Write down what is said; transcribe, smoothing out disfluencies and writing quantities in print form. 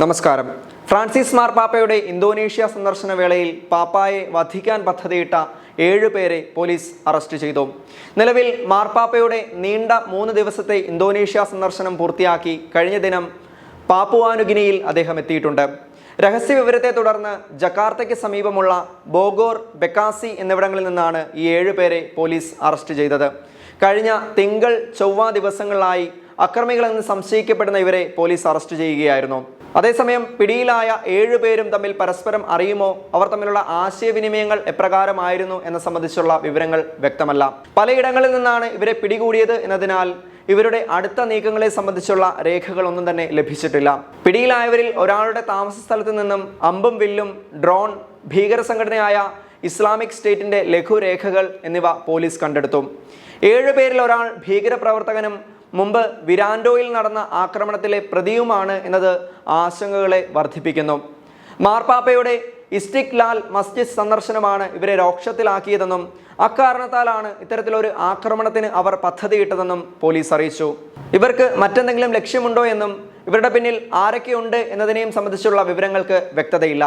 നമസ്കാരം. ഫ്രാൻസിസ് മാർപ്പാപ്പയുടെ ഇന്തോനേഷ്യ സന്ദർശന വേളയിൽ പാപ്പായെ വധിക്കാൻ പദ്ധതിയിട്ട 7 പേരെ പോലീസ് അറസ്റ്റ് ചെയ്തു. നിലവിൽ മാർപ്പാപ്പയുടെ നീണ്ട 3 ദിവസത്തെ ഇന്തോനേഷ്യ സന്ദർശനം പൂർത്തിയാക്കി കഴിഞ്ഞ ദിനം പാപ്പുവ ന്യൂഗിനിയിൽ അദ്ദേഹം എത്തിയിട്ടുണ്ട്. രഹസ്യ വിവരത്തെ തുടർന്ന് ജക്കാർത്തയ്ക്ക് സമീപമുള്ള ബോഗോർ, ബെക്കാസി എന്നിവിടങ്ങളിൽ നിന്നാണ് ഈ 7 പേരെ പോലീസ് അറസ്റ്റ് ചെയ്തത്. കഴിഞ്ഞ തിങ്കൾ, ചൊവ്വ ദിവസങ്ങളിലായി അക്രമികളെന്ന് സംശയിക്കപ്പെടുന്ന ഇവരെ പോലീസ് അറസ്റ്റ് ചെയ്യുകയായിരുന്നു. അതേസമയം പിടിയിലായ 7 പേരും തമ്മിൽ പരസ്പരം അറിയുമോ, അവർ തമ്മിലുള്ള ആശയവിനിമയങ്ങൾ എപ്രകാരമായിരുന്നു എന്ന സംബന്ധിച്ചുള്ള വിവരങ്ങൾ വ്യക്തമല്ല. പലയിടങ്ങളിൽ നിന്നാണ് ഇവരെ പിടികൂടിയത് എന്നതിനാൽ ഇവരുടെ അടുത്ത നീക്കങ്ങളെ സംബന്ധിച്ചുള്ള രേഖകളൊന്നും തന്നെ ലഭിച്ചിട്ടില്ല. പിടിയിലായവരിൽ ഒരാളുടെ താമസ സ്ഥലത്ത് നിന്നും അമ്പും വില്ലും, ഡ്രോൺ, ഭീകര സംഘടനയായ ഇസ്ലാമിക് സ്റ്റേറ്റിന്റെ ലഘുരേഖകൾ എന്നിവ പോലീസ് കണ്ടെടുത്തു. 7 പേരിൽ ഒരാൾ ഭീകരപ്രവർത്തകനും മുമ്പ് വിരാൻഡോയിൽ നടന്ന ആക്രമണത്തിലെ പ്രതിയുമാണ് എന്നത് ആശങ്കകളെ വർദ്ധിപ്പിക്കുന്നു. മാർപ്പാപ്പയുടെ ഇസ്തിക്ലാൽ മസ്ജിദ് സന്ദർശനമാണ് ഇവരെ രോക്ഷത്തിലാക്കിയതെന്നും അക്കാരണത്താലാണ് ഇത്തരത്തിലൊരു ആക്രമണത്തിന് അവർ പദ്ധതിയിട്ടതെന്നും പോലീസ് അറിയിച്ചു. ഇവർക്ക് മറ്റെന്തെങ്കിലും ലക്ഷ്യമുണ്ടോ എന്നും ഇവരുടെ പിന്നിൽ ആരൊക്കെയുണ്ട് എന്നതിനെയും സംബന്ധിച്ചുള്ള വിവരങ്ങൾക്ക് വ്യക്തതയില്ല.